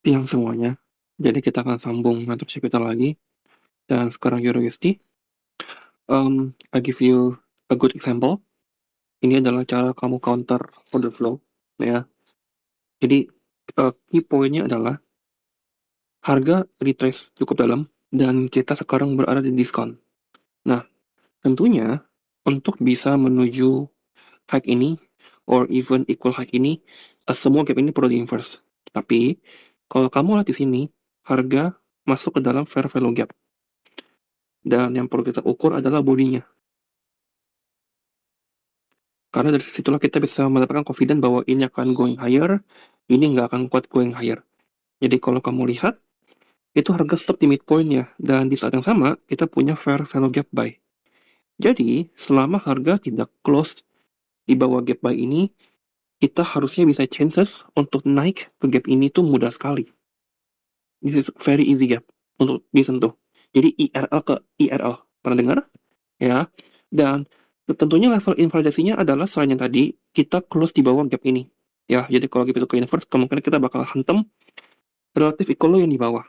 Siang semuanya. Jadi kita akan sambung mentorship kita lagi. Dan sekarang Euro USD. I give you a good example. Ini adalah cara kamu counter order flow. Ya. Jadi key poinnya adalah harga retrace cukup dalam dan kita sekarang berada di diskon. Nah, tentunya untuk bisa menuju high ini or even equal high ini, semua gap ini perlu di-inverse. Tapi kalau kamu lihat di sini, harga masuk ke dalam fair value gap. Dan yang perlu kita ukur adalah bodinya. Karena dari situlah kita bisa mendapatkan confident bahwa ini akan going higher, ini nggak akan kuat going higher. Jadi kalau kamu lihat, itu harga stop di midpoint ya, dan di saat yang sama, kita punya fair value gap buy. Jadi, selama harga tidak close di bawah gap buy ini, kita harusnya bisa chances untuk naik ke gap ini tuh mudah sekali. This is very easy gap untuk disentuh. Jadi IRL ke IRL, pernah dengar? Ya, dan tentunya level invalidasinya adalah selain yang tadi, kita close di bawah gap ini. Ya, jadi kalau gap itu ke inverse, kemungkinan kita bakal hantam relatif equal low yang di bawah.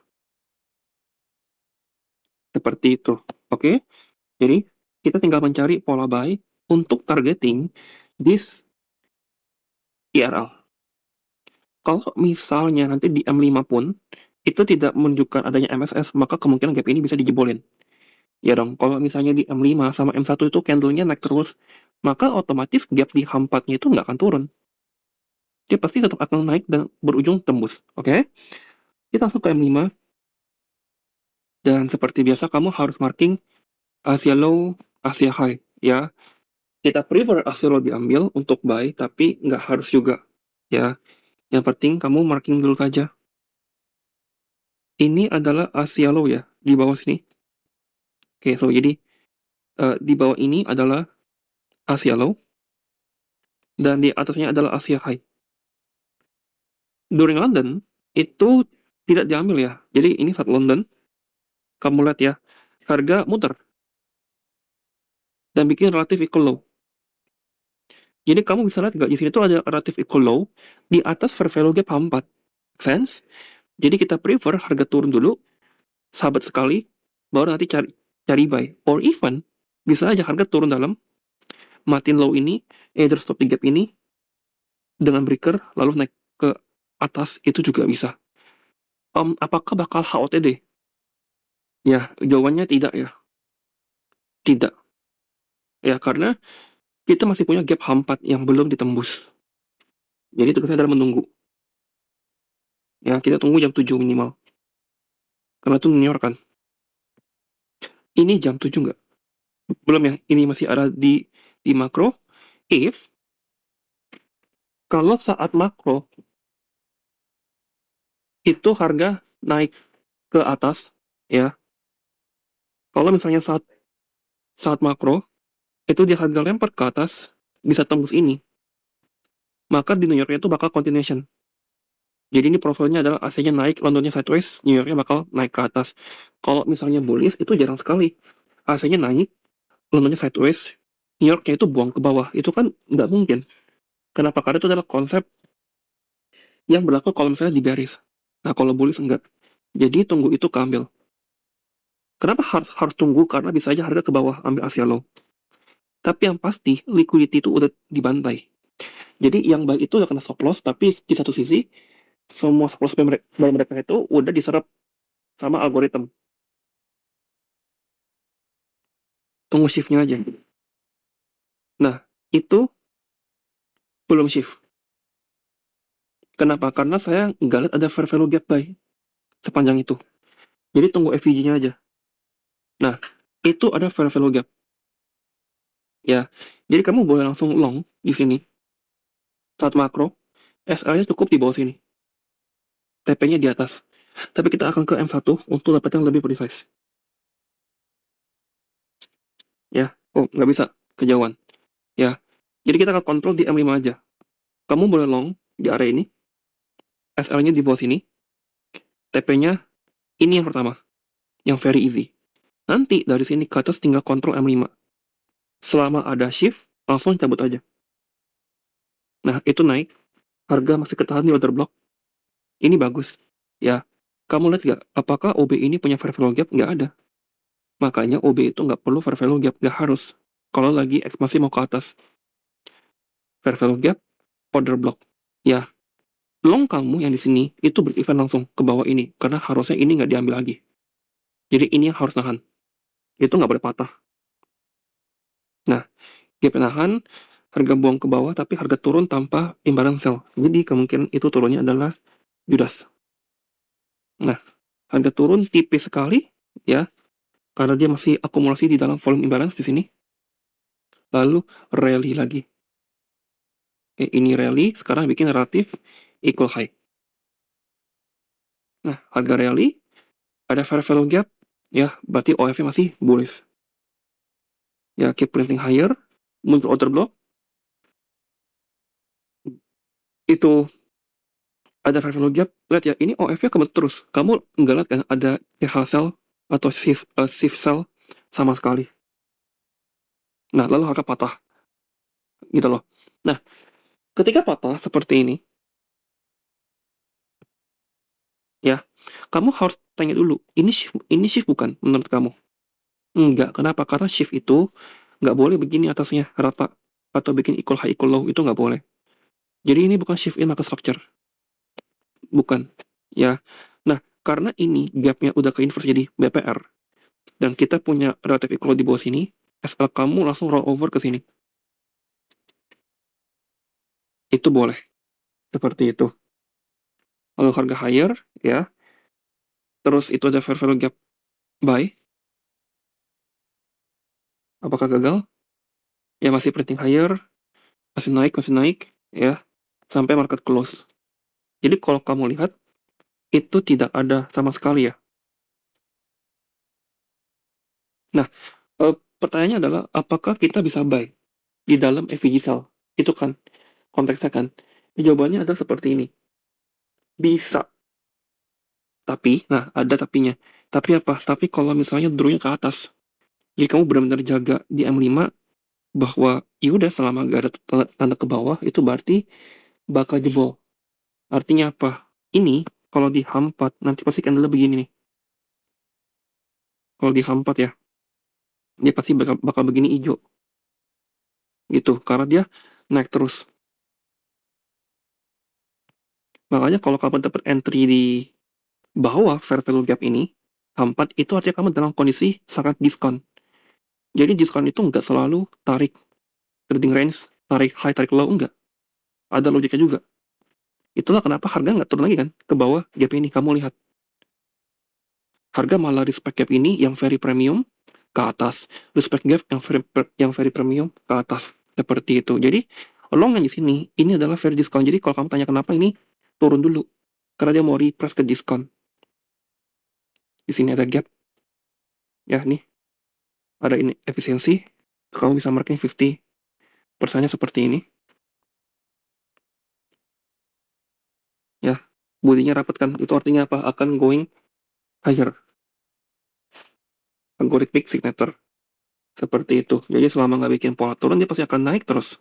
Seperti itu. Oke? Jadi, kita tinggal mencari pola buy untuk targeting this IRL. Kalau misalnya nanti di M5 pun, itu tidak menunjukkan adanya MSS, maka kemungkinan gap ini bisa dijebolin. Ya dong, kalau misalnya di M5 sama M1 itu candle-nya naik terus, maka otomatis gap di H4-nya itu nggak akan turun. Dia pasti tetap akan naik dan berujung tembus. Oke? Kita masuk ke M5, dan seperti biasa kamu harus marking Asia Low, Asia High. Ya, kita prefer Asia Low diambil untuk buy, tapi nggak harus juga. Ya, yang penting kamu marking dulu saja. Ini adalah Asia Low ya, di bawah sini. Oke, so jadi di bawah ini adalah Asia Low, dan di atasnya adalah Asia High. During London, itu tidak diambil ya. Jadi ini saat London, kamu lihat ya, harga muter dan bikin relatif equal low. Jadi kamu bisa lihat nggak di sini tuh ada relatif equal low di atas fair value gap H4. Make sense? Jadi kita prefer harga turun dulu, sahabat sekali, baru nanti cari buy. Or even, bisa aja harga turun dalam, matiin low ini, either stop di gap ini, dengan breaker, lalu naik ke atas, itu juga bisa. Apakah bakal HOTD? Ya, jawabannya tidak ya. Tidak. Ya, karena kita masih punya gap H4 yang belum ditembus. Jadi tugasnya adalah menunggu. Ya, kita tunggu jam 7 minimal. Karena itu New York kan. Ini jam 7 nggak? Belum ya, ini masih ada di makro. If, kalau saat makro, itu harga naik ke atas, ya. Kalau misalnya saat makro, itu dia harga lempar ke atas, bisa tembus ini. Maka di New York itu bakal continuation. Jadi ini profilnya adalah AC-nya naik, Londonnya sideways, New Yorknya bakal naik ke atas. Kalau misalnya bullish, itu jarang sekali. AC-nya naik, Londonnya sideways, New Yorknya itu buang ke bawah. Itu kan nggak mungkin. Kenapa? Karena itu adalah konsep yang berlaku kalau misalnya di bearish. Nah, kalau bullish enggak. Jadi tunggu itu keambil. Kenapa harus tunggu? Karena bisa aja harga ke bawah, ambil Asia low. Tapi yang pasti, liquidity itu udah dibantai. Jadi yang baik itu udah kena stop loss, tapi di satu sisi, semua stop loss by mereka itu udah diserap sama algoritma. Tunggu shift-nya aja. Nah, itu belum shift. Kenapa? Karena saya nggak lihat ada fair value gap buy sepanjang itu. Jadi tunggu FVG-nya aja. Nah, itu ada fair value gap. Ya, jadi kamu boleh langsung long di sini. Saat makro, SL-nya cukup di bawah sini. TP-nya di atas. Tapi kita akan ke M1 untuk dapat yang lebih precise. Ya, oh nggak bisa, kejauhan. Ya, jadi kita akan kontrol di M5 aja. Kamu boleh long di area ini, SL-nya di bawah sini, TP-nya ini yang pertama, yang very easy. Nanti dari sini ke atas tinggal kontrol M5. Selama ada shift, langsung cabut aja. Nah, itu naik, harga masih ketahan di order block. Ini bagus. ya. Kamu lihat nggak, apakah OB ini punya fair value gap? Nggak ada. Makanya OB itu nggak perlu fair value gap, nggak harus. Kalau lagi ekspansi mau ke atas, fair value gap, order block. Ya, long kamu yang di sini itu berevent langsung ke bawah ini, karena harusnya ini nggak diambil lagi. Jadi ini yang harus nahan. Itu nggak boleh patah. Nah, gap nahan, harga buang ke bawah, tapi harga turun tanpa imbalance sell. Jadi kemungkinan itu turunnya adalah Judas. Nah, harga turun tipis sekali, ya, karena dia masih akumulasi di dalam volume imbalance di sini. Lalu rally lagi. Ini rally, sekarang bikin relatif equal high. Nah, harga rally, ada fair value gap, ya, berarti OF-nya masih bullish. Ya, keep printing higher, muncul order block, itu ada fair value gap, lihat ya, ini OF-nya kebetulan terus. Kamu nggak lihat kan ada CH sell atau shift sell sama sekali. Nah, lalu harga patah, gitu loh. Nah, ketika patah seperti ya, kamu harus tanya dulu, ini shift bukan menurut kamu? Enggak, kenapa? Karena shift itu nggak boleh begini atasnya rata atau bikin equal high equal low, itu nggak boleh. Jadi ini bukan shift in market structure, bukan. Ya, nah karena ini gapnya udah ke inverse jadi BPR dan kita punya relative equal low di bawah sini, SL kamu langsung roll over ke sini. Itu boleh seperti itu. Lalu harga higher, ya, terus itu ada fair value gap buy, apakah gagal? Ya masih printing higher, masih naik, ya, sampai market close. Jadi kalau kamu lihat itu tidak ada sama sekali, ya. Nah, pertanyaannya adalah apakah kita bisa buy di dalam FVG cell? Itu kan konteksnya kan. Jawabannya adalah seperti ini. Bisa, tapi, nah ada tapinya. Tapi apa? Tapi kalau misalnya drawnya ke atas. Jadi kamu benar-benar jaga di M5 bahwa ya udah selama gak ada tanda ke bawah itu berarti bakal jebol. Artinya apa? Ini kalau di H4 nanti pasti candle begini nih. Kalau di H4 ya, dia pasti bakal begini hijau gitu karena dia naik terus. Makanya kalau kamu dapat entry di bawah fair value gap ini, H4 itu artinya kamu dalam kondisi sangat diskon. Jadi diskon itu nggak selalu tarik trading range, tarik high, tarik low, enggak. Ada logiknya juga. Itulah kenapa harga nggak turun lagi kan ke bawah gap ini. Kamu lihat, harga malah respect gap ini yang very premium ke atas, respect gap yang very premium ke atas. Seperti itu. Jadi long yang di sini ini adalah very diskon. Jadi kalau kamu tanya kenapa ini turun dulu, karena dia mau repress ke diskon. Di sini ada gap, ya nih ada ini efisiensi. Kamu bisa marking 50%-nya seperti ini. Ya, bodinya rapat kan, itu artinya apa? Akan going higher, algorithmic signature, seperti itu. Jadi selama nggak bikin pola turun, dia pasti akan naik terus,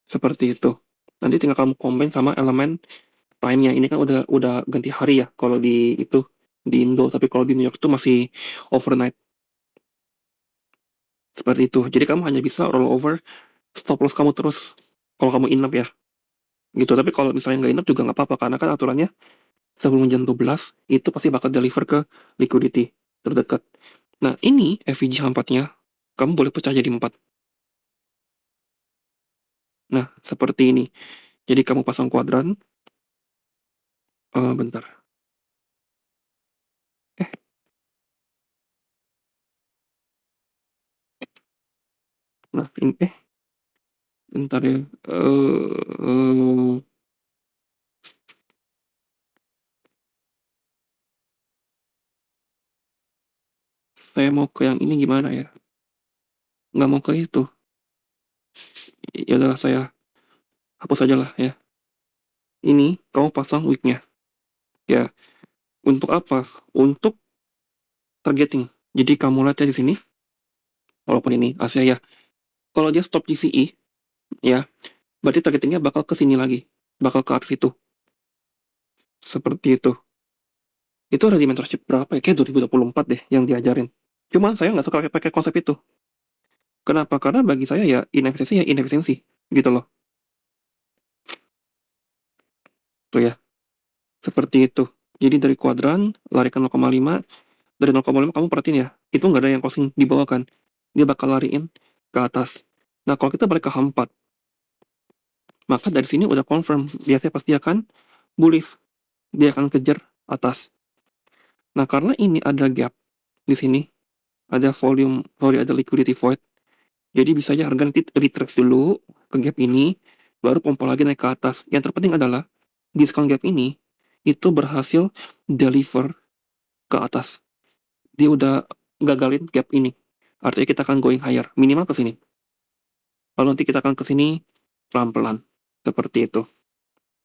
seperti itu. Nanti tinggal kamu combine sama elemen time-nya. Ini kan udah ganti hari ya, kalau di itu di Indo, tapi kalau di New York itu masih overnight, seperti itu. Jadi kamu hanya bisa roll over stop loss kamu terus kalau kamu in up ya, gitu. Tapi kalau misalnya nggak in up juga nggak apa-apa, karena kan aturannya sebelum jam 12 itu pasti bakal deliver ke liquidity terdekat. Nah, ini FVG 4-nya kamu boleh pecah jadi 4. Nah, seperti ini. Jadi kamu pasang kuadran. Bentar. Eh, nah ini bentar ya. Saya mau ke yang ini gimana ya? Nggak mau ke itu. Ya udahlah, saya hapus aja lah ya. Ini kamu pasang weeknya. Ya, untuk apa? Untuk targeting. Jadi kamu lihat ya di sini, walaupun ini Asia ya. Kalau dia stop GCE, ya, berarti targetingnya bakal ke sini lagi. Bakal ke atas itu. Seperti itu. Itu ada di mentorship berapa ya? Kayak 2024 deh yang diajarin. Cuman saya nggak suka pakai konsep itu. Kenapa? Karena bagi saya ya inefisiensi ya inefisiensi gitu loh. Tuh ya, seperti itu. Jadi dari kuadran lari ke 0,5, dari 0,5 kamu perhatiin ya, itu nggak ada yang closing di bawah kan. Dia bakal lariin ke atas. Nah, kalau kita balik ke H4, maka dari sini udah confirm, biasanya pasti akan bullish. Dia akan kejar atas. Nah, karena ini ada gap di sini, ada volume, sorry, ada liquidity void. Jadi bisa aja harga nanti retrace dulu ke gap ini, baru pompa lagi naik ke atas. Yang terpenting adalah diskon gap ini itu berhasil deliver ke atas. Dia udah gagalin gap ini. Artinya kita akan going higher, minimal ke sini. Lalu nanti kita akan ke sini pelan-pelan. Seperti itu.